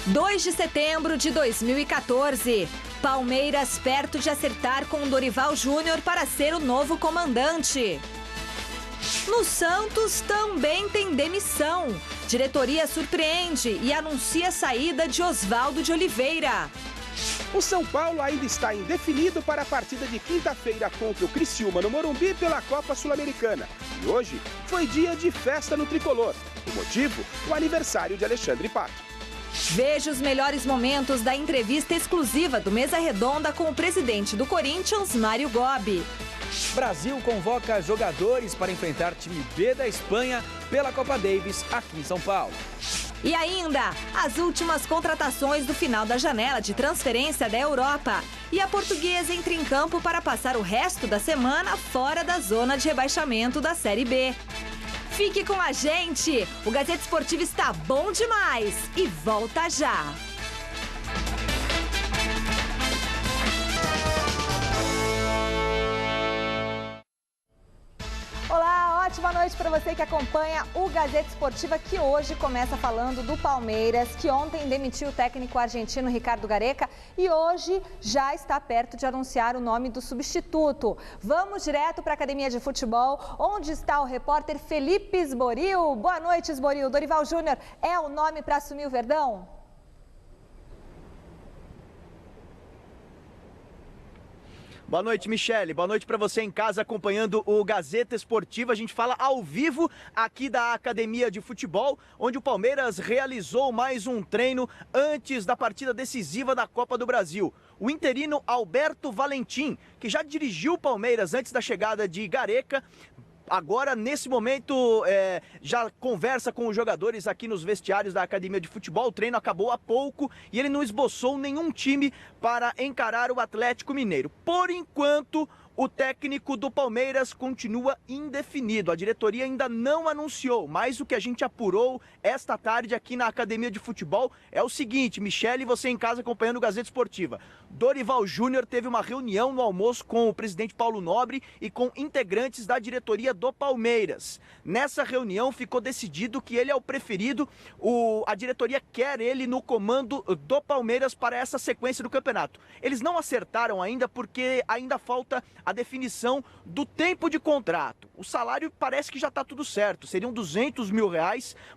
2 de setembro de 2014. Palmeiras perto de acertar com Dorival Júnior para ser o novo comandante. No Santos também tem demissão. Diretoria surpreende e anuncia a saída de Oswaldo de Oliveira. O São Paulo ainda está indefinido para a partida de quinta-feira contra o Criciúma no Morumbi pela Copa Sul-Americana. E hoje foi dia de festa no tricolor. O motivo? O aniversário de Alexandre Pato. Veja os melhores momentos da entrevista exclusiva do Mesa Redonda com o presidente do Corinthians, Mário Gobi. Brasil convoca jogadores para enfrentar time B da Espanha pela Copa Davis aqui em São Paulo. E ainda, as últimas contratações do final da janela de transferência da Europa. E a Portuguesa entra em campo para passar o resto da semana fora da zona de rebaixamento da Série B. Fique com a gente! O Gazeta Esportiva está bom demais e volta já! Olá, ótima noite para você que acompanha o Gazeta Esportiva, que hoje começa falando do Palmeiras, que ontem demitiu o técnico argentino Ricardo Gareca e hoje já está perto de anunciar o nome do substituto. Vamos direto para a Academia de Futebol, onde está o repórter Felipe Esboril. Boa noite, Esboril. Dorival Júnior é o nome para assumir o Verdão? Boa noite, Michele. Boa noite para você em casa acompanhando o Gazeta Esportiva. A gente fala ao vivo aqui da Academia de Futebol, onde o Palmeiras realizou mais um treino antes da partida decisiva da Copa do Brasil. O interino Alberto Valentim, que já dirigiu o Palmeiras antes da chegada de Gareca, agora, nesse momento, já conversa com os jogadores aqui nos vestiários da Academia de Futebol. O treino acabou há pouco e ele não esboçou nenhum time para encarar o Atlético Mineiro. Por enquanto, o técnico do Palmeiras continua indefinido. A diretoria ainda não anunciou, mas o que a gente apurou esta tarde aqui na Academia de Futebol é o seguinte, Michele, você em casa acompanhando o Gazeta Esportiva. Dorival Júnior teve uma reunião no almoço com o presidente Paulo Nobre e com integrantes da diretoria do Palmeiras. Nessa reunião ficou decidido que ele é o preferido, a diretoria quer ele no comando do Palmeiras para essa sequência do campeonato. Eles não acertaram ainda porque ainda falta a definição do tempo de contrato. O salário parece que já está tudo certo, seriam R$200 mil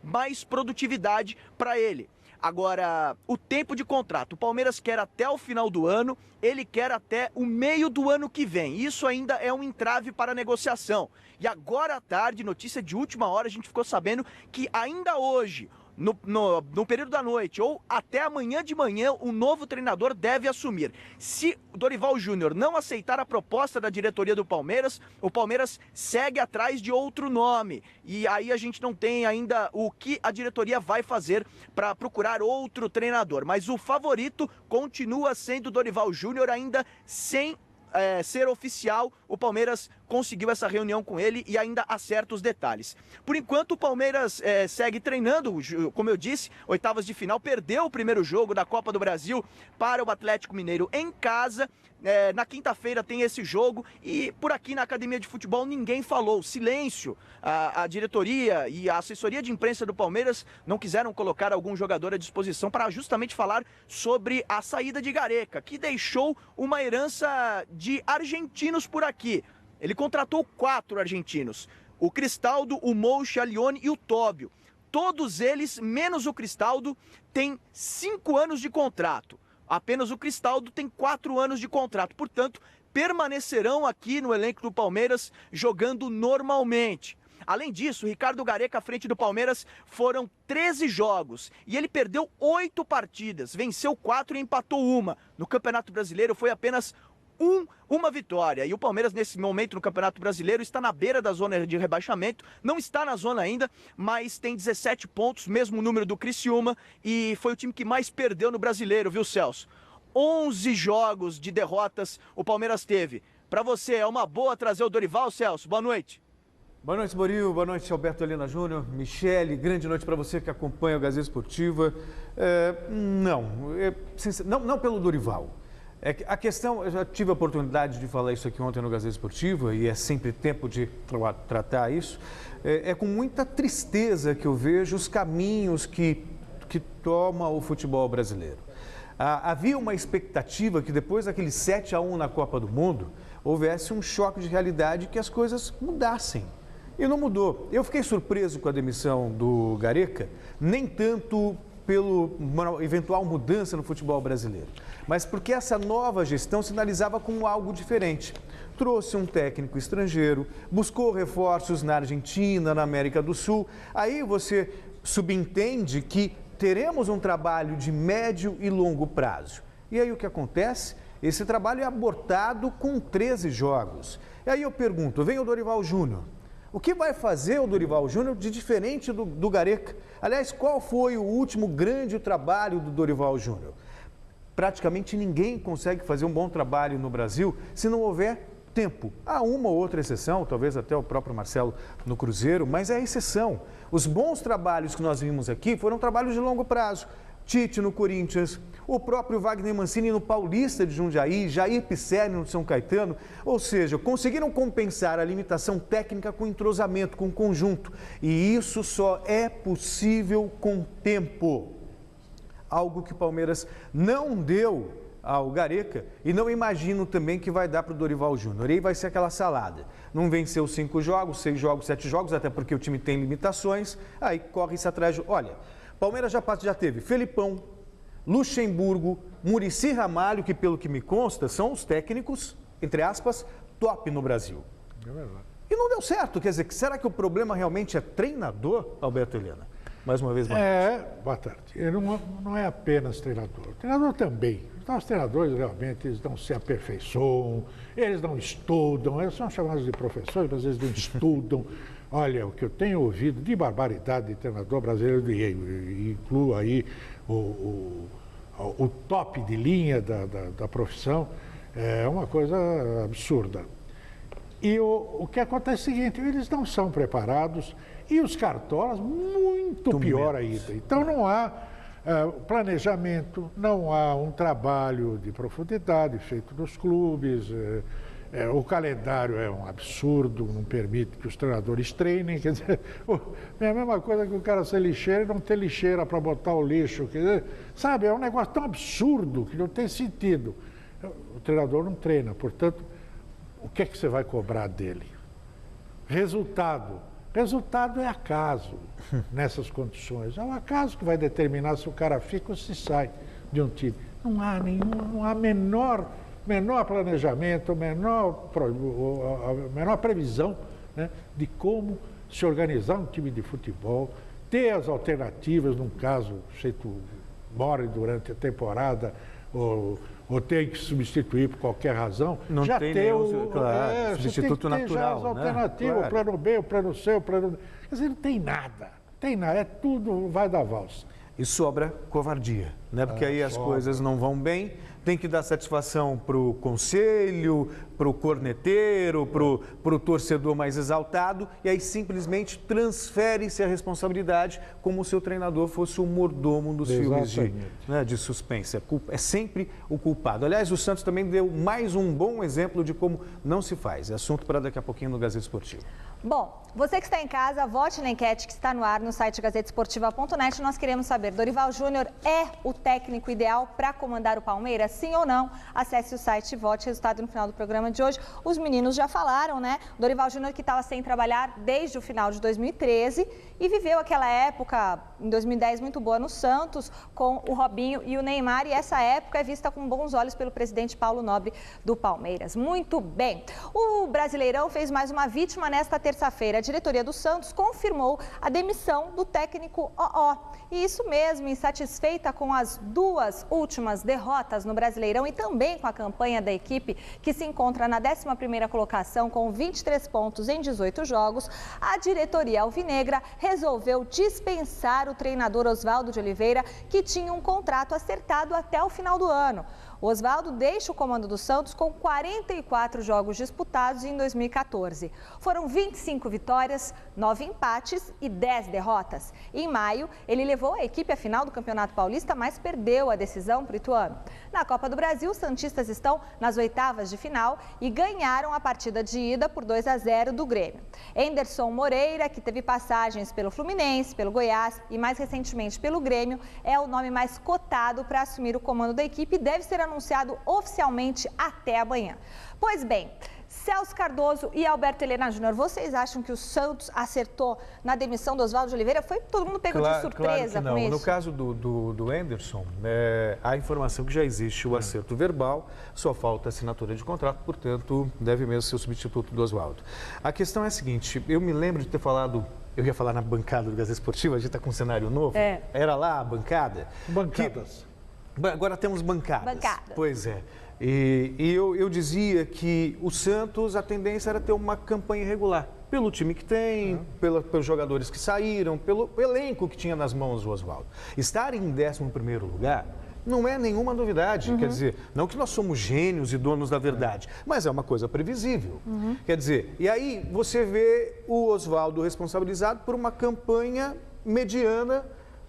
mais produtividade para ele. Agora, o tempo de contrato, o Palmeiras quer até o final do ano, ele quer até o meio do ano que vem. Isso ainda é um entrave para a negociação. E agora à tarde, notícia de última hora, a gente ficou sabendo que ainda hoje, no período da noite ou até amanhã de manhã, o novo treinador deve assumir. Se o Dorival Júnior não aceitar a proposta da diretoria do Palmeiras, o Palmeiras segue atrás de outro nome. E aí a gente não tem ainda o que a diretoria vai fazer para procurar outro treinador. Mas o favorito continua sendo o Dorival Júnior, ainda sem ser oficial. O Palmeiras conseguiu essa reunião com ele e ainda acerta os detalhes. Por enquanto, o Palmeiras segue treinando, como eu disse, oitavas de final, perdeu o primeiro jogo da Copa do Brasil para o Atlético Mineiro em casa. Na quinta-feira tem esse jogo e por aqui na Academia de Futebol ninguém falou, silêncio. A diretoria e a assessoria de imprensa do Palmeiras não quiseram colocar algum jogador à disposição para justamente falar sobre a saída de Gareca, que deixou uma herança de argentinos por aqui. Ele contratou 4 argentinos, o Cristaldo, o Mouche, a Lione e o Tóbio. Todos eles, menos o Cristaldo, têm 5 anos de contrato. Apenas o Cristaldo tem 4 anos de contrato, portanto, permanecerão aqui no elenco do Palmeiras jogando normalmente. Além disso, Ricardo Gareca à frente do Palmeiras foram 13 jogos e ele perdeu 8 partidas, venceu 4 e empatou 1. No Campeonato Brasileiro foi apenas uma vitória. E o Palmeiras, nesse momento no Campeonato Brasileiro, está na beira da zona de rebaixamento, não está na zona ainda, mas tem 17 pontos, mesmo número do Criciúma, e foi o time que mais perdeu no Brasileiro, viu, Celso? 11 jogos de derrotas o Palmeiras teve. Para você, é uma boa trazer o Dorival, Celso? Boa noite. Boa noite, Boril. Boa noite, Alberto Helena Júnior, Michele. Grande noite para você que acompanha o Gazeta Esportiva. Não pelo Dorival. A questão, eu já tive a oportunidade de falar isso aqui ontem no Gazeta Esportiva e é sempre tempo de tratar isso. É com muita tristeza que eu vejo os caminhos que que toma o futebol brasileiro. Havia uma expectativa que depois daquele 7-1 na Copa do Mundo, houvesse um choque de realidade que as coisas mudassem. E não mudou. Eu fiquei surpreso com a demissão do Gareca, nem tanto pela eventual mudança no futebol brasileiro, mas porque essa nova gestão sinalizava como algo diferente. Trouxe um técnico estrangeiro, buscou reforços na Argentina, na América do Sul. Aí você subentende que teremos um trabalho de médio e longo prazo. E aí o que acontece? Esse trabalho é abortado com 13 jogos. E aí eu pergunto, vem o Dorival Júnior. O que vai fazer o Dorival Júnior de diferente do Gareca? Aliás, qual foi o último grande trabalho do Dorival Júnior? Praticamente ninguém consegue fazer um bom trabalho no Brasil se não houver tempo. Há uma ou outra exceção, talvez até o próprio Marcelo no Cruzeiro, mas é exceção. Os bons trabalhos que nós vimos aqui foram trabalhos de longo prazo. Tite no Corinthians, o próprio Wagner Mancini no Paulista de Jundiaí, Jair Pisserni no São Caetano, ou seja, conseguiram compensar a limitação técnica com entrosamento, com conjunto. E isso só é possível com tempo. Algo que o Palmeiras não deu ao Gareca e não imagino também que vai dar para o Dorival Júnior. Aí vai ser aquela salada. Não venceu 5 jogos, 6 jogos, 7 jogos, até porque o time tem limitações, aí corre-se atrás de... Olha, Palmeiras já teve Felipão, Luxemburgo, Muricy Ramalho, que pelo que me consta são os técnicos, entre aspas, top no Brasil. É verdade. E não deu certo, quer dizer, será que o problema realmente é treinador, Alberto Helena? Mais uma vez, boa tarde. Boa tarde. Ele não é apenas treinador. O treinador também. Então, os treinadores realmente eles não se aperfeiçoam, eles não estudam, eles são chamados de professores, mas eles não estudam. Olha, o que eu tenho ouvido de barbaridade de treinador brasileiro, e incluo aí o top de linha da profissão, é uma coisa absurda. E o que acontece é o seguinte, eles não são preparados e os cartolas muito pior ainda. Então não há planejamento, não há um trabalho de profundidade feito nos clubes, o calendário é um absurdo, não permite que os treinadores treinem, quer dizer, é a mesma coisa que o cara ser lixeiro e não ter lixeira para botar o lixo, quer dizer, sabe, é um negócio tão absurdo que não tem sentido. O treinador não treina, portanto, o que é que você vai cobrar dele? Resultado. Resultado é acaso nessas condições. É o acaso que vai determinar se o cara fica ou se sai de um time. Não há menor planejamento, a menor previsão, né, de como se organizar um time de futebol, ter as alternativas, num caso, se tu morre durante a temporada ou tem que substituir por qualquer razão, não já tem ter substituto natural, já as alternativas, né? Claro. O plano B, o plano C, o plano D. Quer dizer, não tem nada, é tudo vai dar valsa. E sobra covardia, né? Porque aí as coisas não vão bem, tem que dar satisfação para o conselho, para o corneteiro, para o torcedor mais exaltado, e aí simplesmente transfere-se a responsabilidade como se o treinador fosse o mordomo dos filmes de suspense. É sempre o culpado. Aliás, o Santos também deu mais um bom exemplo de como não se faz. É assunto para daqui a pouquinho no Gazeta Esportiva. Bom, você que está em casa, vote na enquete que está no ar no site gazetesportiva.net. Nós queremos saber, Dorival Júnior é o técnico ideal para comandar o Palmeiras? Sim ou não? Acesse o site e vote. Resultado no final do programa de hoje. Os meninos já falaram, né? Dorival Júnior que estava sem trabalhar desde o final de 2013 e viveu aquela época, em 2010, muito boa no Santos, com o Robinho e o Neymar. E essa época é vista com bons olhos pelo presidente Paulo Nobre do Palmeiras. Muito bem. O Brasileirão fez mais uma vítima nesta terça-feira. A diretoria do Santos confirmou a demissão do técnico OO. E isso mesmo, insatisfeita com as 2 últimas derrotas no Brasileirão e também com a campanha da equipe, que se encontra na 11ª colocação com 23 pontos em 18 jogos, a diretoria alvinegra resolveu dispensar o treinador Oswaldo de Oliveira, que tinha um contrato acertado até o final do ano. O Oswaldo deixa o comando do Santos com 44 jogos disputados em 2014. Foram 25 vitórias, 9 empates e 10 derrotas. Em maio, ele levou a equipe à final do Campeonato Paulista, mas perdeu a decisão para o Ituano. Na Copa do Brasil, os santistas estão nas oitavas de final e ganharam a partida de ida por 2-0 do Grêmio. Anderson Moreira, que teve passagens pelo Fluminense, pelo Goiás e mais recentemente pelo Grêmio, é o nome mais cotado para assumir o comando da equipe e deve ser anunciado oficialmente até amanhã. Pois bem, Celso Cardoso e Alberto Helena Júnior, vocês acham que o Santos acertou na demissão do Oswaldo de Oliveira? Foi todo mundo pegou de surpresa claro com isso? No caso do Anderson, há informação que já existe o acerto verbal, só falta a assinatura de contrato, portanto, deve mesmo ser o substituto do Oswaldo. A questão é a seguinte, eu me lembro de ter falado, eu ia falar na bancada do Gazeta Esportiva, a gente está com um cenário novo, era lá a bancada. Bancadas. Agora temos bancadas. Bancadas. Pois é. E eu dizia que o Santos, a tendência era ter uma campanha irregular. Pelo time que tem, pelos jogadores que saíram, pelo elenco que tinha nas mãos o Oswaldo. Estar em 11º lugar não é nenhuma novidade. Quer dizer, não que nós somos gênios e donos da verdade, mas é uma coisa previsível. Quer dizer, e aí você vê o Oswaldo responsabilizado por uma campanha mediana,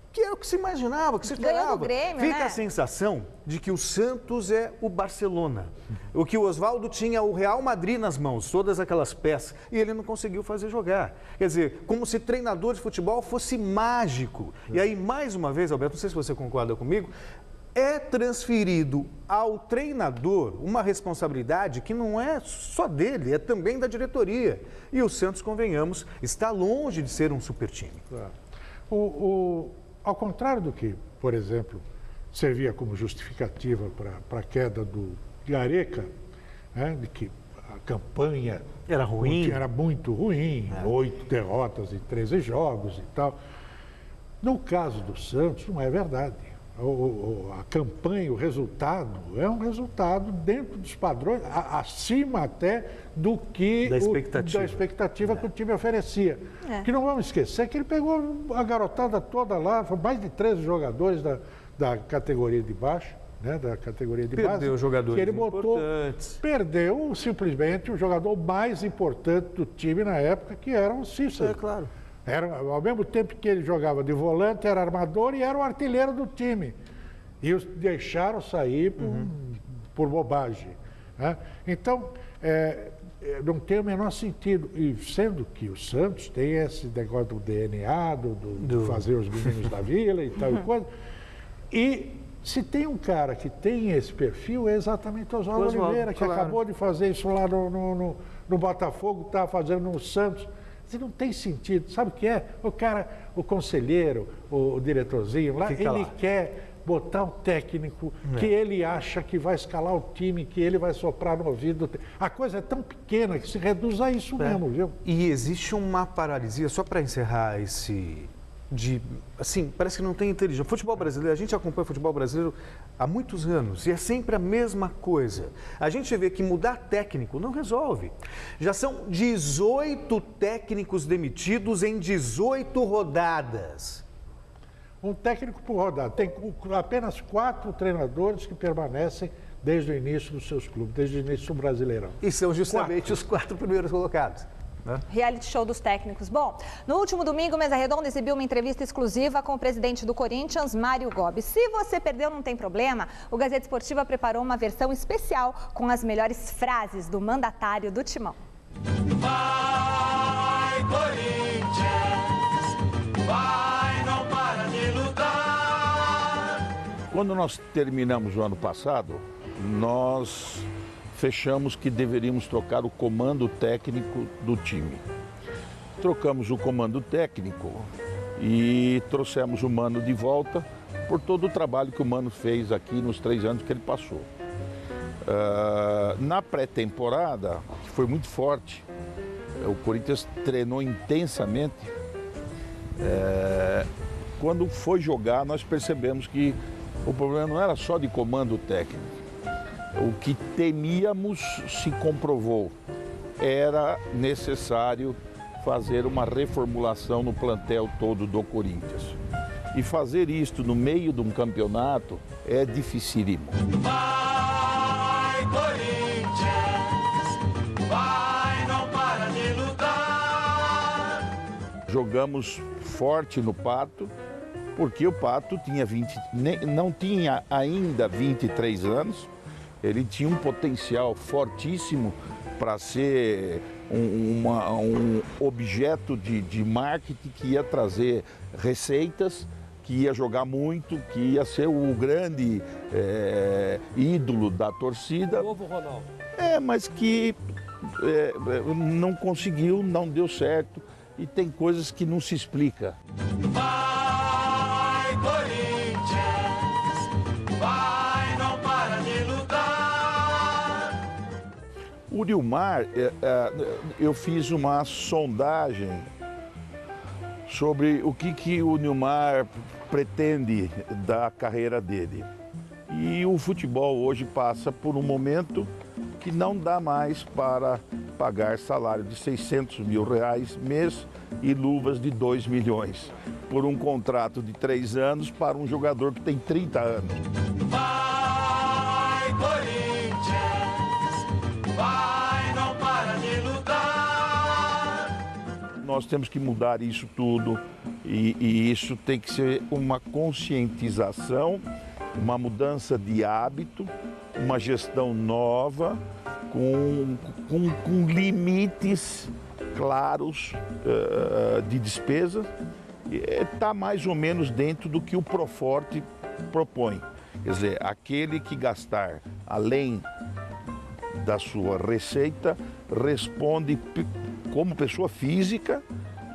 que era o que se imaginava, que se esperava. Grêmio, Fica né? a sensação de que o Santos é o Barcelona. O que o Oswaldo tinha o Real Madrid nas mãos, todas aquelas peças, e ele não conseguiu fazer jogar. Quer dizer, como se treinador de futebol fosse mágico. E aí, mais uma vez, Alberto, não sei se você concorda comigo, é transferido ao treinador uma responsabilidade que não é só dele, é também da diretoria. E o Santos, convenhamos, está longe de ser um super time. Ao contrário do que, por exemplo, servia como justificativa para a queda do Gareca, né, de que a campanha Era ruim. Era muito ruim, 8 derrotas em 13 jogos e tal. No caso do Santos, não é verdade. A campanha, o resultado, é um resultado dentro dos padrões, acima até do que da expectativa que o time oferecia. Que não vamos esquecer que ele pegou a garotada toda lá, foi mais de 13 jogadores da categoria de baixo, né, da categoria de base. Perdeu jogadores que ele botou, importantes. perdeu simplesmente o jogador mais importante do time na época, que era o Cícero. É claro. Era, ao mesmo tempo que ele jogava de volante, era armador e era o artilheiro do time. E os deixaram sair por bobagem. Né? Então, não tem o menor sentido. E sendo que o Santos tem esse negócio do DNA, do fazer os meninos da vila e tal e coisa. E se tem um cara que tem esse perfil, é exatamente o Oswaldo Oliveira, que acabou de fazer isso lá no Botafogo, está fazendo no Santos. Não tem sentido. Sabe o que é? O cara, o conselheiro, o diretorzinho lá, quer botar um técnico que ele acha que vai escalar o time, que ele vai soprar no ouvido. A coisa é tão pequena que se reduz a isso mesmo, viu? E existe uma paralisia, só para encerrar assim, parece que não tem inteligência. Futebol brasileiro, a gente acompanha o futebol brasileiro há muitos anos e é sempre a mesma coisa. A gente vê que mudar técnico não resolve. Já são 18 técnicos demitidos em 18 rodadas. Um técnico por rodada. Tem apenas 4 treinadores que permanecem desde o início dos seus clubes, desde o início do Brasileirão. E são justamente os 4 primeiros colocados. Reality show dos técnicos. Bom, no último domingo, Mesa Redonda exibiu uma entrevista exclusiva com o presidente do Corinthians, Mário Gobi. Se você perdeu, não tem problema. O Gazeta Esportiva preparou uma versão especial com as melhores frases do mandatário do Timão. Vai, Corinthians, vai, não para de lutar. Quando nós terminamos o ano passado, nós fechamos que deveríamos trocar o comando técnico do time. Trocamos o comando técnico e trouxemos o Mano de volta por todo o trabalho que o Mano fez aqui nos 3 anos que ele passou. Na pré-temporada, que foi muito forte, o Corinthians treinou intensamente. Quando foi jogar, nós percebemos que o problema não era só de comando técnico. O que temíamos se comprovou. Era necessário fazer uma reformulação no plantel todo do Corinthians. E fazer isto no meio de um campeonato é dificílimo. Corinthians, vai, não para de lutar. Jogamos forte no Pato, porque o Pato não tinha ainda 23 anos, ele tinha um potencial fortíssimo para ser um objeto de marketing que ia trazer receitas, que ia jogar muito, que ia ser o grande ídolo da torcida. Novo Ronaldo. Mas que não conseguiu, não deu certo, e tem coisas que não se explica. Vai, Corinthians, vai, não para de lutar. O Nilmar, eu fiz uma sondagem sobre o que o Nilmar pretende da carreira dele. E o futebol hoje passa por um momento que não dá mais para pagar salário de R$600 mil mês e luvas de 2 milhões por um contrato de 3 anos para um jogador que tem 30 anos. Vai, Corinthians, vai, não para de lutar. Nós temos que mudar isso tudo e isso tem que ser uma conscientização, uma mudança de hábito, uma gestão nova, com limites claros de despesa. Está mais ou menos dentro do que o Proforte propõe. Quer dizer, aquele que gastar além da sua receita responde como pessoa física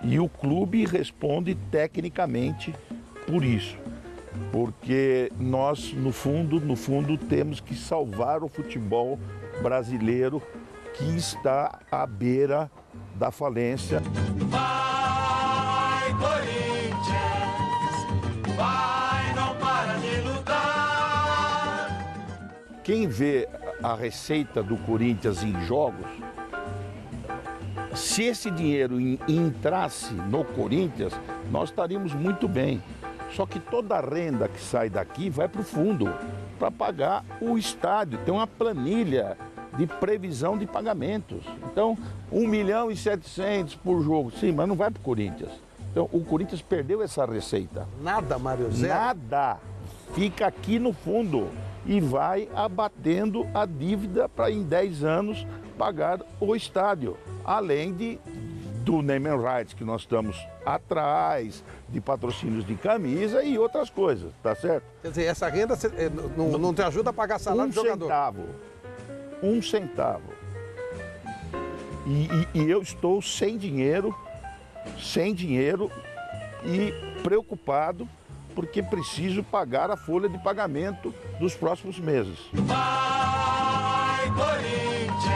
e o clube responde tecnicamente por isso. Porque nós, no fundo, temos que salvar o futebol brasileiro que está à beira da falência. Vai, Corinthians, vai, não para de lutar. Quem vê a receita do Corinthians em jogos, se esse dinheiro entrasse no Corinthians, nós estaríamos muito bem. Só que toda a renda que sai daqui vai para o fundo, para pagar o estádio. Tem uma planilha de previsão de pagamentos. Então, 1.700.000 por jogo. Sim, mas não vai para o Corinthians. Então, o Corinthians perdeu essa receita. Nada, Mário Zé? Nada. Fica aqui no fundo e vai abatendo a dívida para em 10 anos pagar o estádio. Além do name and rights que nós estamos atrás, de patrocínios de camisa e outras coisas, tá certo? Quer dizer, essa renda não te ajuda a pagar salário do jogador? Um centavo. E eu estou sem dinheiro e preocupado porque preciso pagar a folha de pagamento dos próximos meses. Vai, Corinthians,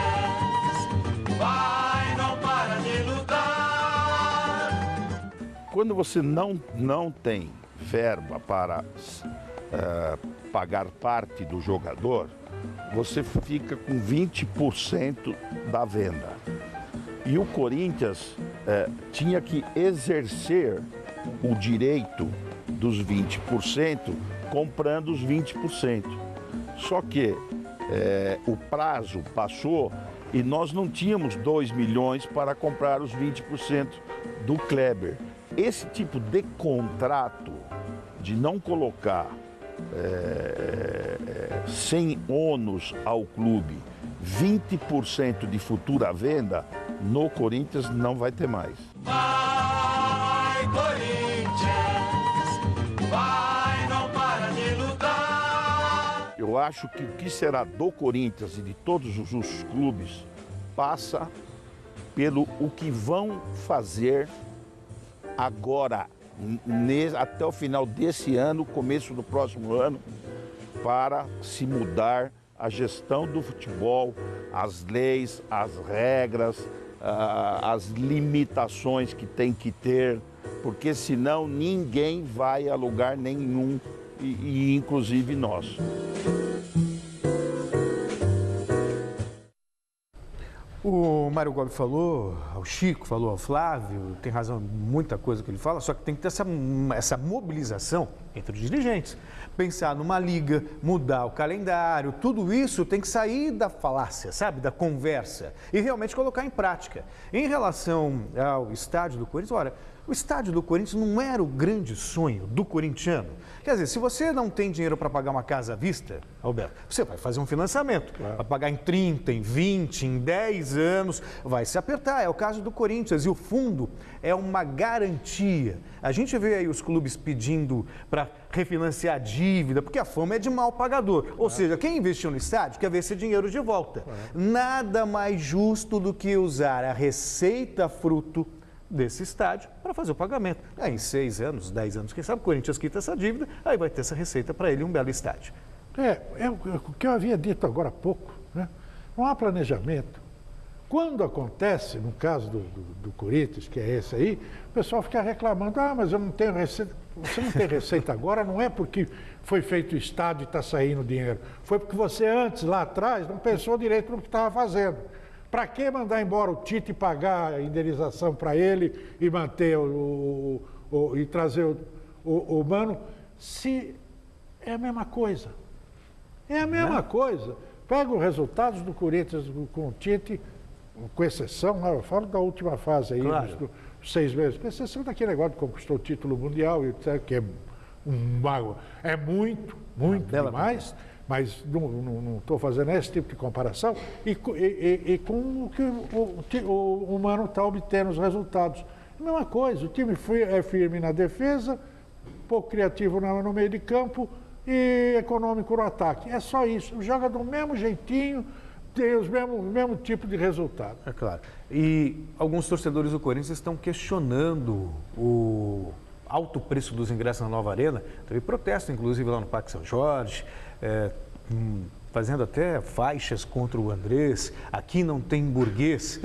vai, não para de lutar. Quando você não tem verba para pagar parte do jogador, você fica com 20% da venda. E o Corinthians tinha que exercer o direito dos 20%, comprando os 20%. Só que o prazo passou e nós não tínhamos 2 milhões para comprar os 20% do Kleber. Esse tipo de contrato, de não colocar sem ônus ao clube 20% de futura venda, no Corinthians não vai ter mais. Vai, Corinthians, vai, não para de lutar. Eu acho que o que será do Corinthians e de todos os clubes passa pelo o que vão fazer agora, até o final desse ano, começo do próximo ano, para se mudar a gestão do futebol, as leis, as regras, as limitações que tem que ter, porque senão ninguém vai a lugar nenhum, e inclusive nós. O Mário Gobi falou, o Chico falou, ao Flávio, tem razão em muita coisa que ele fala, só que tem que ter essa mobilização entre os dirigentes. Pensar numa liga, mudar o calendário, tudo isso tem que sair da falácia, sabe, da conversa e realmente colocar em prática. Em relação ao estádio do Corinthians, olha, o estádio do Corinthians não era o grande sonho do corintiano. Quer dizer, se você não tem dinheiro para pagar uma casa à vista, Alberto, você vai fazer um financiamento. Vai pagar em 30, em 20, em 10 anos, vai se apertar. É o caso do Corinthians e o fundo é uma garantia. A gente vê aí os clubes pedindo para refinanciar a dívida, porque a fama é de mal pagador. Ou seja, quem investiu no estádio quer ver esse dinheiro de volta. Nada mais justo do que usar a receita fruto desse estádio para fazer o pagamento. Aí, em 6 anos, 10 anos, quem sabe o Corinthians quita essa dívida, aí vai ter essa receita para ele, um belo estádio. É o que eu havia dito agora há pouco, né? Não há planejamento. Quando acontece, no caso do Corinthians, que é esse aí, o pessoal fica reclamando, mas eu não tenho receita. Você não tem receita agora, não é porque foi feito o estádio e está saindo dinheiro. Foi porque você antes, lá atrás, não pensou direito no que estava fazendo. Para que mandar embora o Tite e pagar a indenização para ele e manter e trazer o Mano, se é a mesma coisa? É a mesma coisa. Pega os resultados do Corinthians com o Tite, com exceção, eu falo da última fase aí, dos 6 meses, com exceção daquele negócio que conquistou o título mundial, que é muito demais. Mas não estou fazendo esse tipo de comparação, e com o que o Mano está obtendo os resultados. A mesma coisa, o time é firme na defesa, pouco criativo no meio de campo e econômico no ataque. É só isso, joga do mesmo jeitinho, tem o mesmo tipo de resultado. É claro. E alguns torcedores do Corinthians estão questionando o alto preço dos ingressos na nova arena. Teve protesto, inclusive, lá no Parque São Jorge. Fazendo até faixas contra o Andrés, aqui não tem burguês,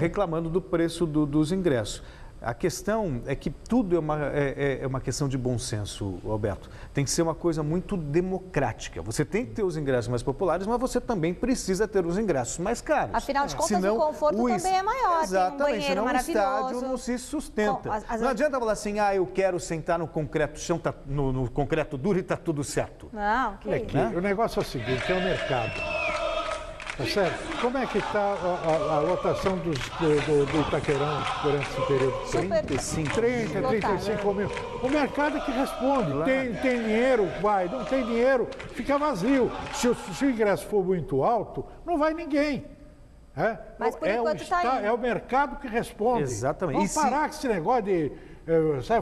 reclamando do preço dos ingressos. A questão é que tudo é uma questão de bom senso, Alberto. Tem que ser uma coisa muito democrática. Você tem que ter os ingressos mais populares, mas você também precisa ter os ingressos mais caros. Afinal de contas, o conforto também é maior. Exatamente, tem um banheiro maravilhoso. O estádio não se sustenta. Não adianta falar assim, eu quero sentar no concreto, chão tá no concreto duro e está tudo certo. Não, que isso. O negócio é o seguinte, é o mercado. Tá certo? Como é que está a lotação do Itaquerão durante esse período? 35 mil. O mercado é que responde. Tem dinheiro, vai. Não tem dinheiro, fica vazio. Se o ingresso for muito alto, não vai ninguém. Mas por enquanto está aí. É o mercado que responde. Exatamente. Vamos parar com esse negócio de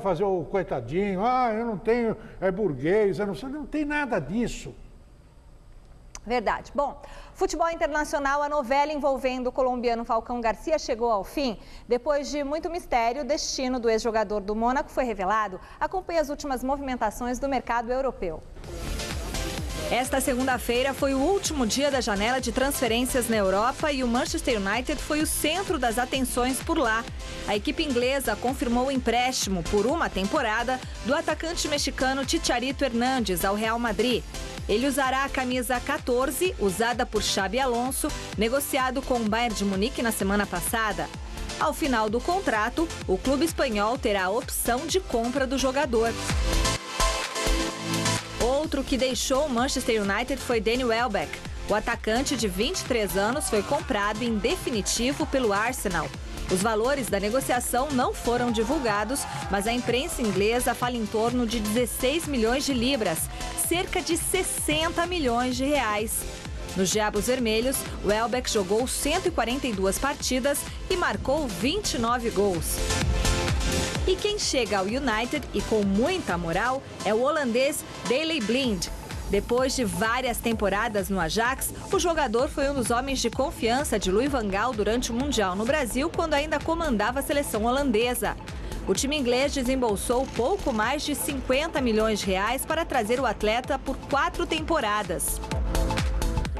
fazer o coitadinho. Eu não tenho, é burguês, não tem nada disso. Verdade. Bom, futebol internacional, a novela envolvendo o colombiano Falcão Garcia chegou ao fim. Depois de muito mistério, o destino do ex-jogador do Mônaco foi revelado. Acompanhe as últimas movimentações do mercado europeu. Esta segunda-feira foi o último dia da janela de transferências na Europa e o Manchester United foi o centro das atenções por lá. A equipe inglesa confirmou o empréstimo por uma temporada do atacante mexicano Chicharito Hernández ao Real Madrid. Ele usará a camisa 14, usada por Xabi Alonso, negociado com o Bayern de Munique na semana passada. Ao final do contrato, o clube espanhol terá a opção de compra do jogador. Outro que deixou o Manchester United foi Danny Welbeck. O atacante de 23 anos foi comprado em definitivo pelo Arsenal. Os valores da negociação não foram divulgados, mas a imprensa inglesa fala em torno de 16 milhões de libras, cerca de 60 milhões de reais. Nos Diabos Vermelhos, Welbeck jogou 142 partidas e marcou 29 gols. E quem chega ao United e com muita moral é o holandês Daley Blind. Depois de várias temporadas no Ajax, o jogador foi um dos homens de confiança de Louis van Gaal durante o Mundial no Brasil, quando ainda comandava a seleção holandesa. O time inglês desembolsou pouco mais de 50 milhões de reais para trazer o atleta por 4 temporadas.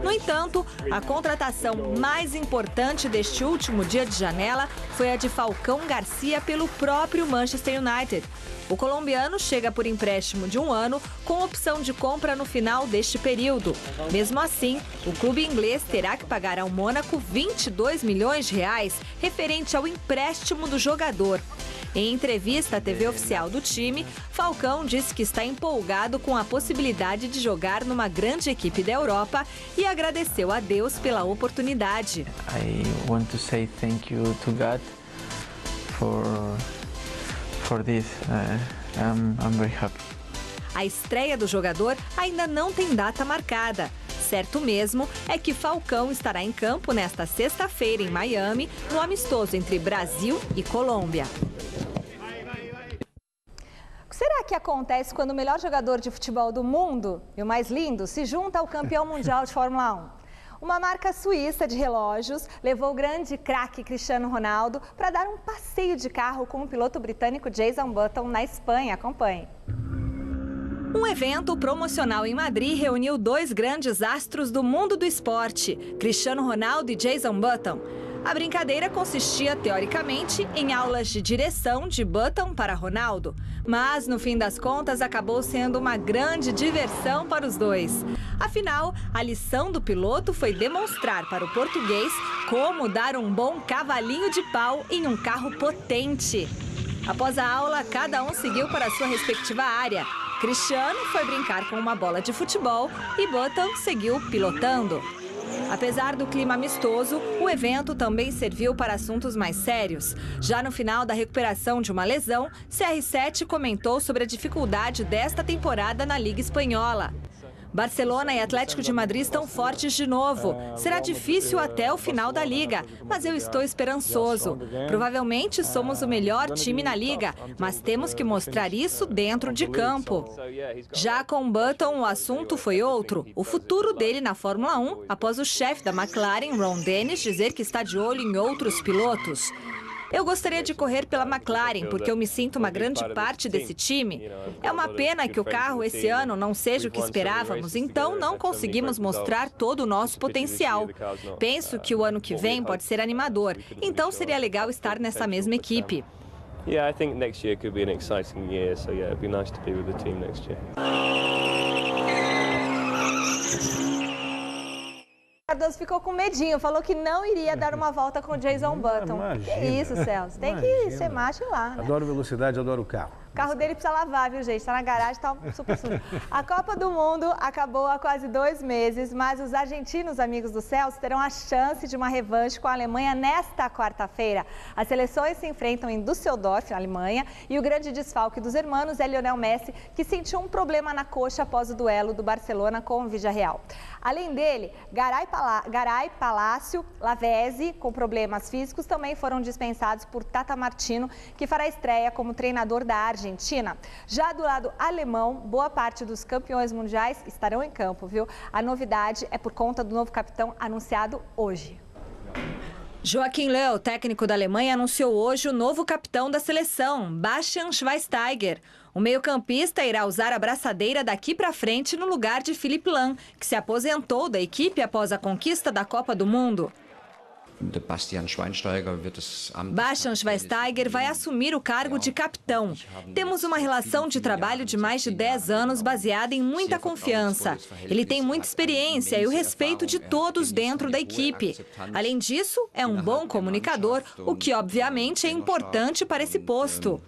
No entanto, a contratação mais importante deste último dia de janela foi a de Falcão Garcia pelo próprio Manchester United. O colombiano chega por empréstimo de 1 ano, com opção de compra no final deste período. Mesmo assim, o clube inglês terá que pagar ao Mônaco 22 milhões de reais referente ao empréstimo do jogador. Em entrevista à TV oficial do time, Falcão disse que está empolgado com a possibilidade de jogar numa grande equipe da Europa e agradeceu a Deus pela oportunidade. I want to say thank you to God for this. I'm very happy. A estreia do jogador ainda não tem data marcada. Certo mesmo é que Falcão estará em campo nesta sexta-feira em Miami, no amistoso entre Brasil e Colômbia. O que será que acontece quando o melhor jogador de futebol do mundo, e o mais lindo, se junta ao campeão mundial de Fórmula 1? Uma marca suíça de relógios levou o grande craque Cristiano Ronaldo para dar um passeio de carro com o piloto britânico Jason Button na Espanha. Acompanhe. Um evento promocional em Madrid reuniu dois grandes astros do mundo do esporte, Cristiano Ronaldo e Jason Button. A brincadeira consistia, teoricamente, em aulas de direção de Button para Ronaldo. Mas, no fim das contas, acabou sendo uma grande diversão para os dois. Afinal, a lição do piloto foi demonstrar para o português como dar um bom cavalinho de pau em um carro potente. Após a aula, cada um seguiu para a sua respectiva área. Cristiano foi brincar com uma bola de futebol e Button seguiu pilotando. Apesar do clima amistoso, o evento também serviu para assuntos mais sérios. Já no final da recuperação de uma lesão, CR7 comentou sobre a dificuldade desta temporada na Liga Espanhola. Barcelona e Atlético de Madrid estão fortes de novo. Será difícil até o final da Liga, mas eu estou esperançoso. Provavelmente somos o melhor time na Liga, mas temos que mostrar isso dentro de campo. Já com Button, o assunto foi outro. O futuro dele na Fórmula 1, após o chefe da McLaren, Ron Dennis, dizer que está de olho em outros pilotos. Eu gostaria de correr pela McLaren, porque eu me sinto uma grande parte desse time. É uma pena que o carro esse ano não seja o que esperávamos, então não conseguimos mostrar todo o nosso potencial. Penso que o ano que vem pode ser animador, então seria legal estar nessa mesma equipe. Yeah, I think next year could be an exciting year, so yeah, it'd be nice to be with the team next year. Cardoso ficou com medinho, falou que não iria dar uma volta com o Jason Button. Imagina, que isso, Celso? Tem que ser macho e lá, né? Adoro velocidade, adoro o carro. O carro dele precisa lavar, viu, gente? Tá na garagem, tá super sujo. A Copa do Mundo acabou há quase 2 meses, mas os argentinos, amigos do Celso, terão a chance de uma revanche com a Alemanha nesta quarta-feira. As seleções se enfrentam em Düsseldorf, na Alemanha, e o grande desfalque dos hermanos é Lionel Messi, que sentiu um problema na coxa após o duelo do Barcelona com o Villarreal. Além dele, Garay, Palácio, Lavezzi, com problemas físicos, também foram dispensados por Tata Martino, que fará estreia como treinador da Argentina. Já do lado alemão, boa parte dos campeões mundiais estarão em campo, viu? A novidade é por conta do novo capitão anunciado hoje. Joachim Löw, técnico da Alemanha, anunciou hoje o novo capitão da seleção, Bastian Schweinsteiger. O meio-campista irá usar a braçadeira daqui para frente no lugar de Philipp Lahm, que se aposentou da equipe após a conquista da Copa do Mundo. Bastian Schweinsteiger vai assumir o cargo de capitão. Temos uma relação de trabalho de mais de 10 anos baseada em muita confiança. Ele tem muita experiência e o respeito de todos dentro da equipe. Além disso, é um bom comunicador, o que obviamente é importante para esse posto.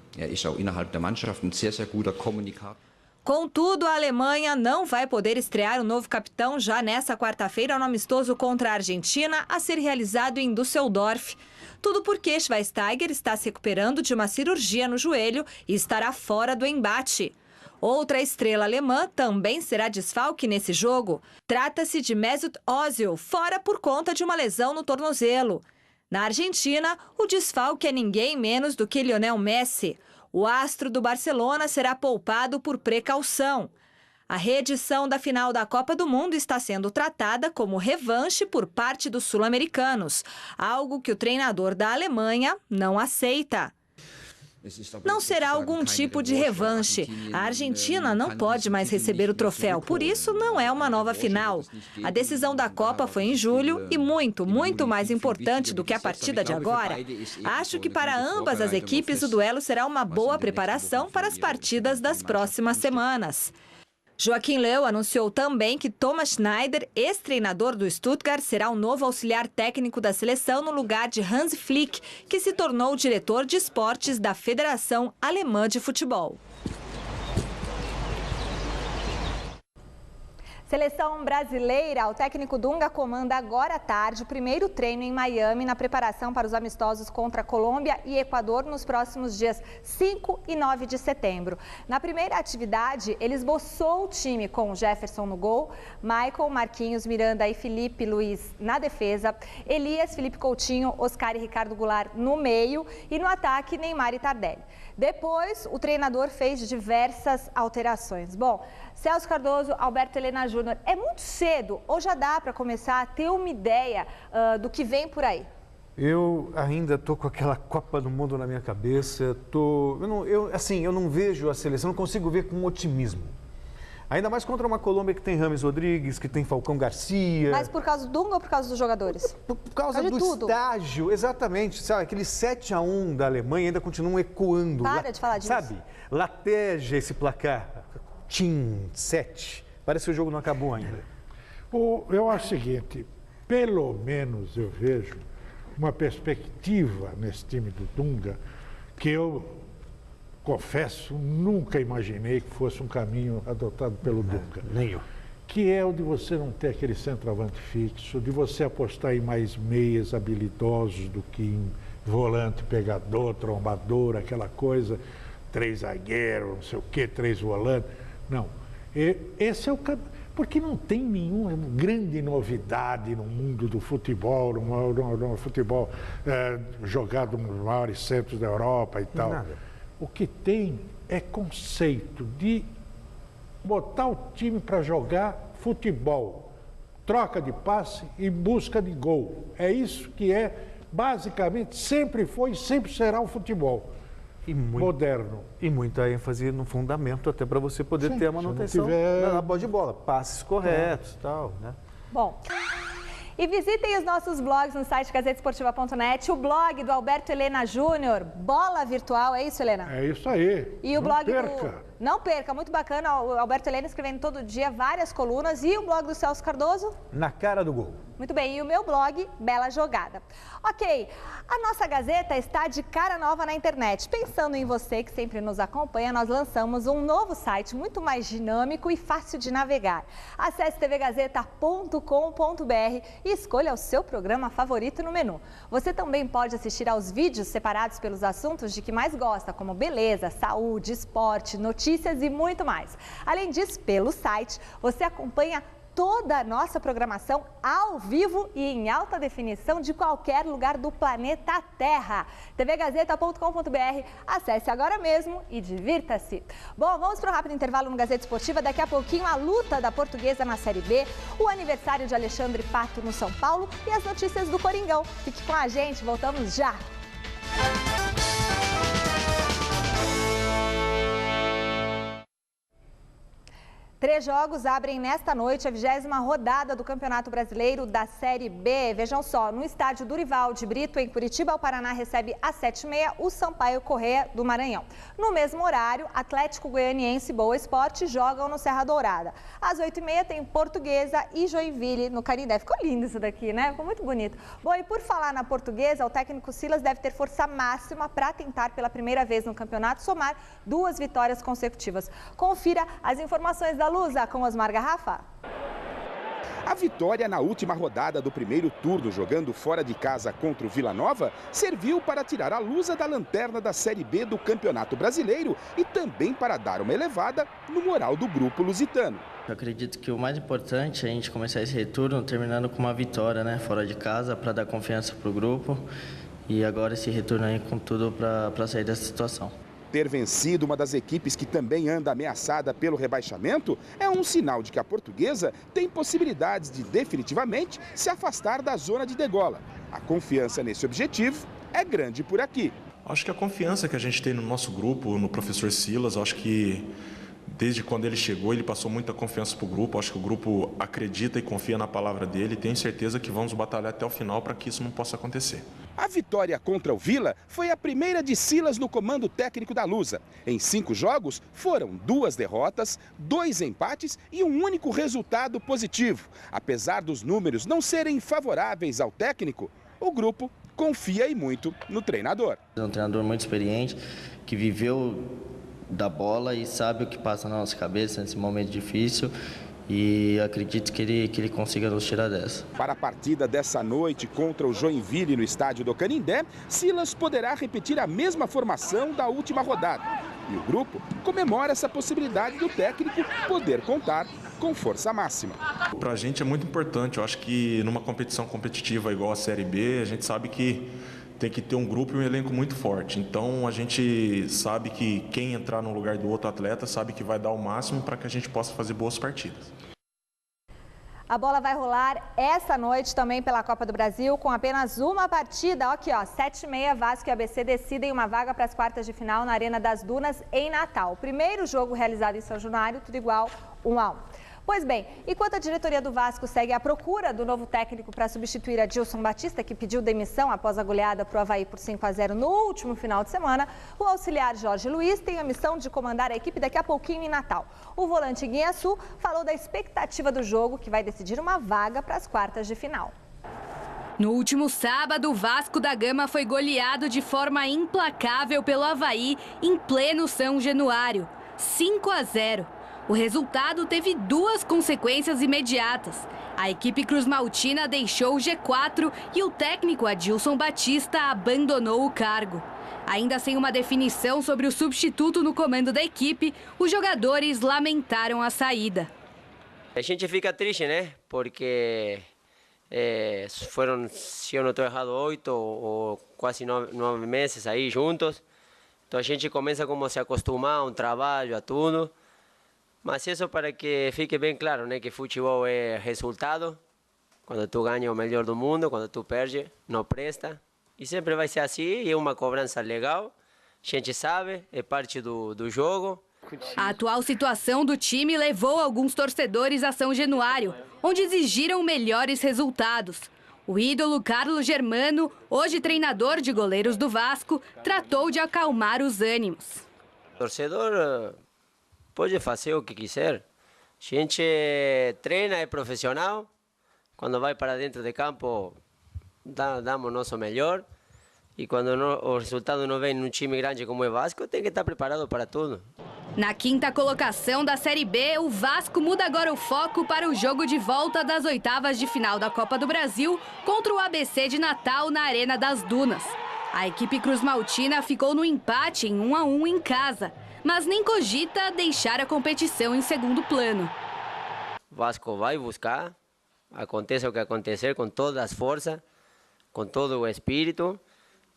Contudo, a Alemanha não vai poder estrear o novo capitão já nesta quarta-feira no amistoso contra a Argentina, a ser realizado em Düsseldorf. Tudo porque Schweinsteiger está se recuperando de uma cirurgia no joelho e estará fora do embate. Outra estrela alemã também será desfalque nesse jogo. Trata-se de Mesut Özil, fora por conta de uma lesão no tornozelo. Na Argentina, o desfalque é ninguém menos do que Lionel Messi. O astro do Barcelona será poupado por precaução. A reedição da final da Copa do Mundo está sendo tratada como revanche por parte dos sul-americanos, algo que o treinador da Alemanha não aceita. Não será algum tipo de revanche. A Argentina não pode mais receber o troféu, por isso não é uma nova final. A decisão da Copa foi em julho e muito mais importante do que a partida de agora. Acho que para ambas as equipes o duelo será uma boa preparação para as partidas das próximas semanas. Joachim Löw anunciou também que Thomas Schneider, ex-treinador do Stuttgart, será o novo auxiliar técnico da seleção no lugar de Hans Flick, que se tornou o diretor de esportes da Federação Alemã de Futebol. Seleção brasileira, o técnico Dunga comanda agora à tarde o primeiro treino em Miami na preparação para os amistosos contra Colômbia e Equador nos próximos dias 5 e 9 de setembro. Na primeira atividade, ele esboçou o time com Jefferson no gol, Michael, Marquinhos, Miranda e Felipe Luiz na defesa, Elias, Felipe Coutinho, Oscar e Ricardo Goulart no meio e no ataque Neymar e Tardelli. Depois, o treinador fez diversas alterações. Bom, Celso Cardoso, Alberto Helena Júnior, é muito cedo ou já dá para começar a ter uma ideia do que vem por aí? Eu ainda estou com aquela Copa do Mundo na minha cabeça. Eu não vejo a seleção, não consigo ver com otimismo. Ainda mais contra uma Colômbia que tem Rames Rodrigues, que tem Falcão Garcia. Mas por causa do Dunga ou por causa dos jogadores? Por causa do estágio, exatamente. Sabe, aquele 7-1 da Alemanha ainda continuam ecoando. Para de falar disso. Sabe, lateja esse placar. Tim, 7. Parece que o jogo não acabou ainda. Eu acho o seguinte, pelo menos eu vejo uma perspectiva nesse time do Dunga que eu, confesso, nunca imaginei que fosse um caminho adotado pelo Dunga. Nem eu. Que é o de você não ter aquele centroavante fixo, de você apostar em mais meias habilidosos do que em volante pegador, trombador, aquela coisa, 3 zagueiros, não sei o quê, 3 volantes. Não. Esse é o caminho. Porque não tem nenhuma grande novidade no mundo do futebol, no futebol jogado nos maiores centros da Europa e tal. Nada. O que tem é conceito de botar o time para jogar futebol, troca de passe e busca de gol. É isso que basicamente, sempre foi e sempre será o futebol. Moderno. E muita ênfase no fundamento, até para você poder ter a manutenção na bola de bola, passes corretos e tal, né? Bom, e visitem os nossos blogs no site gazetesportiva.net, o blog do Alberto Helena Júnior, Bola Virtual, é isso, Helena? É isso aí. E o blog Não perca, muito bacana, o Alberto Helena escrevendo todo dia várias colunas. E o blog do Celso Cardoso? Na cara do gol. Muito bem, e o meu blog, Bela Jogada. Ok, a nossa Gazeta está de cara nova na internet. Pensando em você que sempre nos acompanha, nós lançamos um novo site muito mais dinâmico e fácil de navegar. Acesse tvgazeta.com.br e escolha o seu programa favorito no menu. Você também pode assistir aos vídeos separados pelos assuntos de que mais gosta, como beleza, saúde, esporte, notícias e muito mais. Além disso, pelo site, você acompanha toda a nossa programação ao vivo e em alta definição de qualquer lugar do planeta Terra. tvgazeta.com.br, acesse agora mesmo e divirta-se. Bom, vamos para um rápido intervalo no Gazeta Esportiva. Daqui a pouquinho a luta da Portuguesa na Série B, o aniversário de Alexandre Pato no São Paulo e as notícias do Coringão. Fique com a gente, voltamos já! 3 jogos abrem nesta noite a 20ª rodada do Campeonato Brasileiro da Série B. Vejam só, no estádio Durival de Brito, em Curitiba, o Paraná recebe às 7h30 o Sampaio Corrêa do Maranhão. No mesmo horário, Atlético Goianiense e Boa Esporte jogam no Serra Dourada. Às 8h30 tem Portuguesa e Joinville no Canindé. Ficou lindo isso daqui, né? Ficou muito bonito. Bom, e por falar na Portuguesa, o técnico Silas deve ter força máxima para tentar pela primeira vez no campeonato somar 2 vitórias consecutivas. Confira as informações da Lusa com Osmar Garrafa. A vitória na última rodada do primeiro turno, jogando fora de casa contra o Vila Nova, serviu para tirar a Lusa da lanterna da Série B do Campeonato Brasileiro e também para dar uma elevada no moral do grupo lusitano. Eu acredito que o mais importante é a gente começar esse retorno terminando com uma vitória, né, fora de casa, para dar confiança para o grupo e agora esse retorno aí com tudo para sair dessa situação. Ter vencido uma das equipes que também anda ameaçada pelo rebaixamento é um sinal de que a Portuguesa tem possibilidades de definitivamente se afastar da zona de degola. A confiança nesse objetivo é grande por aqui. Acho que a confiança que a gente tem no nosso grupo, no professor Silas, acho que desde quando ele chegou, ele passou muita confiança para o grupo. Acho que o grupo acredita e confia na palavra dele. Tenho certeza que vamos batalhar até o final para que isso não possa acontecer. A vitória contra o Vila foi a primeira de Silas no comando técnico da Lusa. Em 5 jogos, foram 2 derrotas, 2 empates e um único resultado positivo. Apesar dos números não serem favoráveis ao técnico, o grupo confia e muito no treinador. É um treinador muito experiente, que viveu da bola e sabe o que passa na nossa cabeça nesse momento difícil. E acredito que ele consiga nos tirar dessa. Para a partida dessa noite contra o Joinville no estádio do Canindé, Silas poderá repetir a mesma formação da última rodada. E o grupo comemora essa possibilidade do técnico poder contar com força máxima. Para a gente é muito importante. Eu acho que numa competição competitiva igual a Série B, a gente sabe que tem que ter um grupo e um elenco muito forte. Então a gente sabe que quem entrar no lugar do outro atleta sabe que vai dar o máximo para que a gente possa fazer boas partidas. A bola vai rolar essa noite também pela Copa do Brasil com apenas uma partida. Aqui, ó, 7h30, Vasco e ABC decidem uma vaga para as quartas de final na Arena das Dunas em Natal. Primeiro jogo realizado em São Januário, tudo igual, 1-1. Pois bem, enquanto a diretoria do Vasco segue à procura do novo técnico para substituir Adilson Batista, que pediu demissão após a goleada para o Avaí por 5-0 no último final de semana, o auxiliar Jorge Luiz tem a missão de comandar a equipe daqui a pouquinho em Natal. O volante Guiaçu falou da expectativa do jogo, que vai decidir uma vaga para as quartas de final. No último sábado, o Vasco da Gama foi goleado de forma implacável pelo Avaí em pleno São Januário, 5-0. O resultado teve 2 consequências imediatas. A equipe cruzmaltina deixou o G4 e o técnico Adilson Batista abandonou o cargo. Ainda sem uma definição sobre o substituto no comando da equipe, os jogadores lamentaram a saída. A gente fica triste, né? Porque foram, se eu não estou errado, 8 ou quase 9 meses aí juntos. Então a gente começa como a se acostumar a um trabalho, a tudo. Mas isso para que fique bem claro, né, que futebol é resultado. Quando tu ganha o melhor do mundo, quando tu perde, não presta. E sempre vai ser assim, e é uma cobrança legal. A gente sabe, é parte do jogo. A atual situação do time levou alguns torcedores a São Januário, onde exigiram melhores resultados. O ídolo Carlos Germano, hoje treinador de goleiros do Vasco, tratou de acalmar os ânimos. O torcedor pode fazer o que quiser. A gente treina, é profissional. Quando vai para dentro de campo, damos o nosso melhor. E quando o resultado não vem num time grande como o Vasco, tem que estar preparado para tudo. Na 5ª colocação da Série B, o Vasco muda agora o foco para o jogo de volta das oitavas de final da Copa do Brasil contra o ABC de Natal na Arena das Dunas. A equipe cruzmaltina ficou no empate em 1-1 em casa, mas nem cogita deixar a competição em segundo plano. O Vasco vai buscar, aconteça o que acontecer, com todas as forças, com todo o espírito,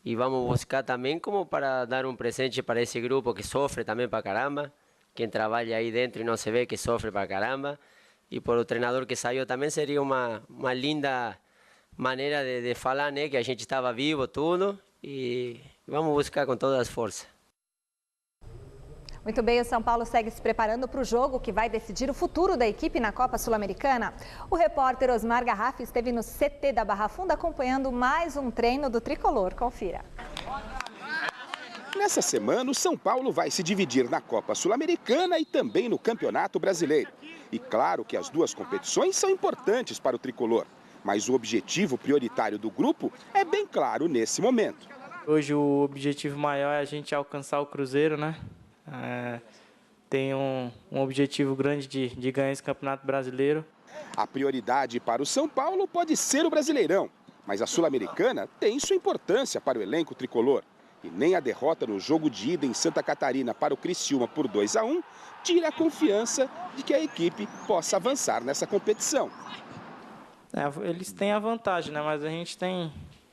e vamos buscar também como para dar um presente para esse grupo que sofre também para caramba, quem trabalha aí dentro e não se vê que sofre para caramba, e por o treinador que saiu também seria uma linda maneira de falar, né, que a gente estava vivo, tudo, e vamos buscar com todas as forças. Muito bem, o São Paulo segue se preparando para o jogo que vai decidir o futuro da equipe na Copa Sul-Americana. O repórter Osmar Garrafa esteve no CT da Barra Funda acompanhando mais um treino do tricolor. Confira. Nessa semana, o São Paulo vai se dividir na Copa Sul-Americana e também no Campeonato Brasileiro. E claro que as duas competições são importantes para o tricolor, mas o objetivo prioritário do grupo é bem claro nesse momento. Hoje o objetivo maior é a gente alcançar o Cruzeiro, né? Tem um objetivo grande de ganhar esse Campeonato Brasileiro. A prioridade para o São Paulo pode ser o Brasileirão, mas a Sul-Americana tem sua importância para o elenco tricolor. E nem a derrota no jogo de ida em Santa Catarina para o Criciúma por 2-1 tira a confiança de que a equipe possa avançar nessa competição. Eles têm a vantagem, né? Mas a gente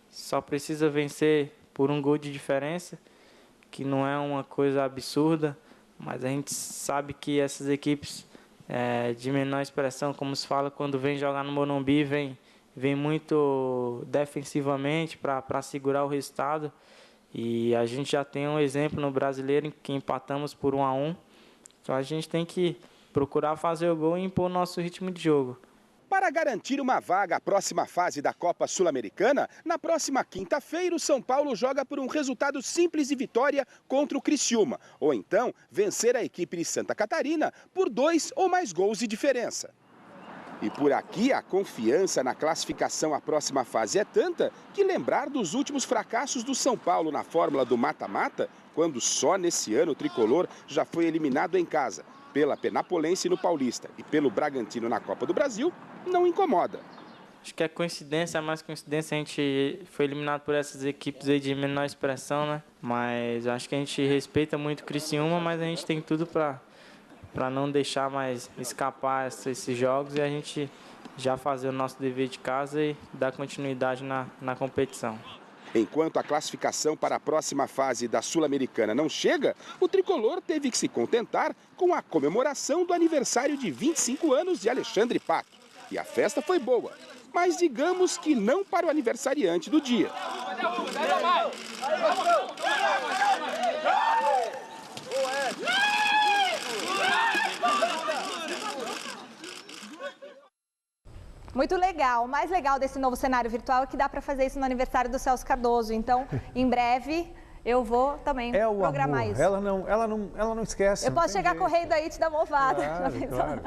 só precisa vencer por um gol de diferença, que não é uma coisa absurda, mas a gente sabe que essas equipes de menor expressão, como se fala, quando vem jogar no Morumbi, vem muito defensivamente para segurar o resultado. E a gente já tem um exemplo no Brasileiro em que empatamos por 1-1. Então a gente tem que procurar fazer o gol e impor o nosso ritmo de jogo. Para garantir uma vaga à próxima fase da Copa Sul-Americana, na próxima quinta-feira o São Paulo joga por um resultado simples de vitória contra o Criciúma, ou então vencer a equipe de Santa Catarina por 2 ou mais gols de diferença. E por aqui a confiança na classificação à próxima fase é tanta que lembrar dos últimos fracassos do São Paulo na fórmula do mata-mata, quando só nesse ano o tricolor já foi eliminado em casa, pela Penapolense no Paulista e pelo Bragantino na Copa do Brasil, não incomoda. Acho que é coincidência, mais coincidência, a gente foi eliminado por essas equipes aí de menor expressão, né? Mas acho que a gente respeita muito o Criciúma, mas a gente tem tudo para não deixar mais escapar esses jogos e a gente já fazer o nosso dever de casa e dar continuidade na competição. Enquanto a classificação para a próxima fase da Sul-Americana não chega, o tricolor teve que se contentar com a comemoração do aniversário de 25 anos de Alexandre Pato. E a festa foi boa, mas digamos que não para o aniversariante do dia. Muito legal. O mais legal desse novo cenário virtual é que dá para fazer isso no aniversário do Celso Cardoso. Então, em breve, eu vou também programar amor. isso. Ela não esquece. Eu posso chegar correndo aí e te dar uma ovada. Claro.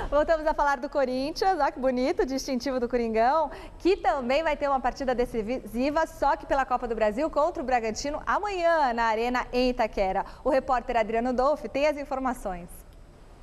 Voltamos a falar do Corinthians, olha que bonito, distintivo do Coringão, que também vai ter uma partida decisiva, só que pela Copa do Brasil, contra o Bragantino, amanhã, na Arena em Itaquera. O repórter Adriano Dolfi tem as informações.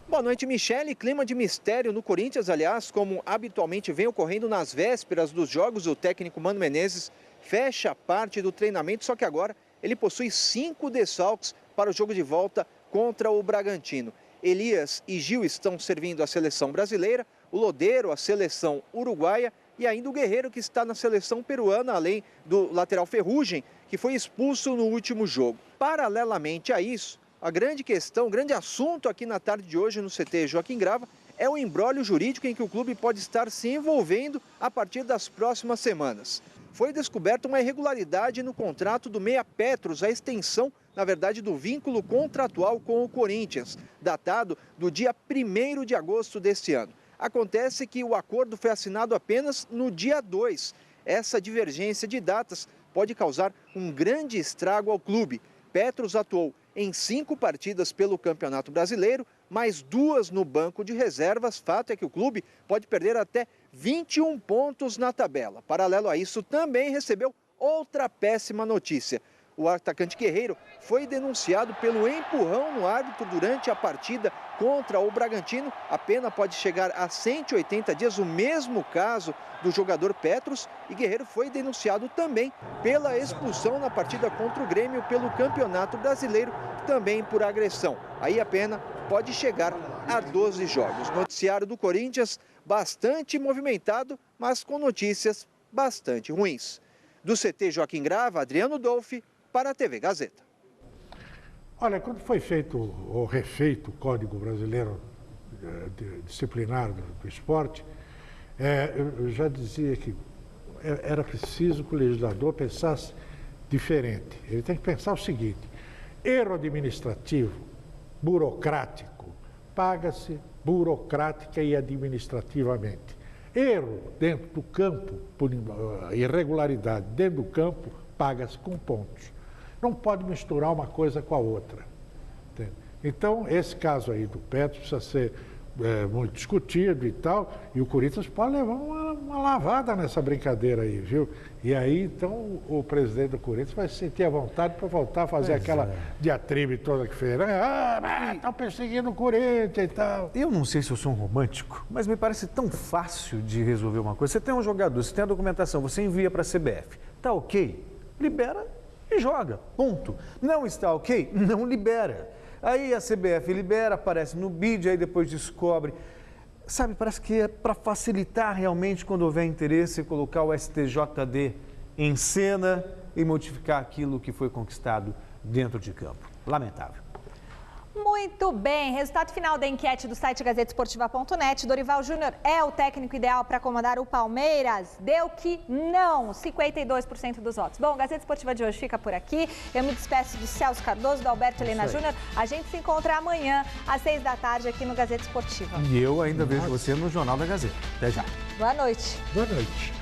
Boa noite, Michele. Clima de mistério no Corinthians, aliás, como habitualmente vem ocorrendo nas vésperas dos jogos, o técnico Mano Menezes fecha parte do treinamento, só que agora ele possui 5 desfalques para o jogo de volta contra o Bragantino. Elias e Gil estão servindo a seleção brasileira, o Lodeiro, a seleção uruguaia e ainda o Guerreiro, que está na seleção peruana, além do lateral Ferrugem, que foi expulso no último jogo. Paralelamente a isso, a grande questão, o grande assunto aqui na tarde de hoje no CT Joaquim Grava é o imbróglio jurídico em que o clube pode estar se envolvendo a partir das próximas semanas. Foi descoberta uma irregularidade no contrato do Meia Petros, a extensão, na verdade, do vínculo contratual com o Corinthians, datado do dia 1º de agosto deste ano. Acontece que o acordo foi assinado apenas no dia 2. Essa divergência de datas pode causar um grande estrago ao clube. Petros atuou em 5 partidas pelo Campeonato Brasileiro, mais 2 no banco de reservas. Fato é que o clube pode perder até 21 pontos na tabela. Paralelo a isso, também recebeu outra péssima notícia. O atacante Guerreiro foi denunciado pelo empurrão no árbitro durante a partida contra o Bragantino. A pena pode chegar a 180 dias, o mesmo caso do jogador Petros. E Guerreiro foi denunciado também pela expulsão na partida contra o Grêmio pelo Campeonato Brasileiro, também por agressão. Aí a pena pode chegar a 12 jogos. Noticiário do Corinthians bastante movimentado, mas com notícias bastante ruins. Do CT Joaquim Grava, Adriano Dolfi, para a TV Gazeta. Olha, quando foi feito ou refeito o Código Brasileiro Disciplinar do Esporte, eu já dizia que era preciso que o legislador pensasse diferente. Ele tem que pensar o seguinte: erro administrativo, burocrático, paga-se burocrática e administrativamente. Erro dentro do campo, por irregularidade dentro do campo, paga-se com pontos. Não pode misturar uma coisa com a outra. Entende? Então, esse caso aí do Petros precisa ser muito discutido e tal, e o Corinthians pode levar uma lavada nessa brincadeira aí, viu? E aí, então, o presidente do Corinthians vai se sentir à vontade para voltar a fazer aquela diatribe toda que fez. Estão perseguindo o Corinthians e tal. Eu não sei se eu sou um romântico, mas me parece tão fácil de resolver uma coisa. Você tem um jogador, você tem a documentação, você envia para a CBF. Tá ok? Libera e joga, ponto. Não está ok? Não libera. Aí a CBF libera, aparece no BID, aí depois descobre. Sabe, parece que é para facilitar realmente quando houver interesse colocar o STJD em cena e modificar aquilo que foi conquistado dentro de campo. Lamentável. Muito bem, resultado final da enquete do site gazetesportiva.net. Dorival Júnior é o técnico ideal para comandar o Palmeiras? Deu que não, 52% dos votos. Bom, Gazeta Esportiva de hoje fica por aqui. Eu me despeço do Celso Cardoso, do Alberto Helena Júnior. A gente se encontra amanhã, às 6 da tarde, aqui no Gazeta Esportiva. E eu ainda vejo você no Jornal da Gazeta. Até já. Boa noite. Boa noite.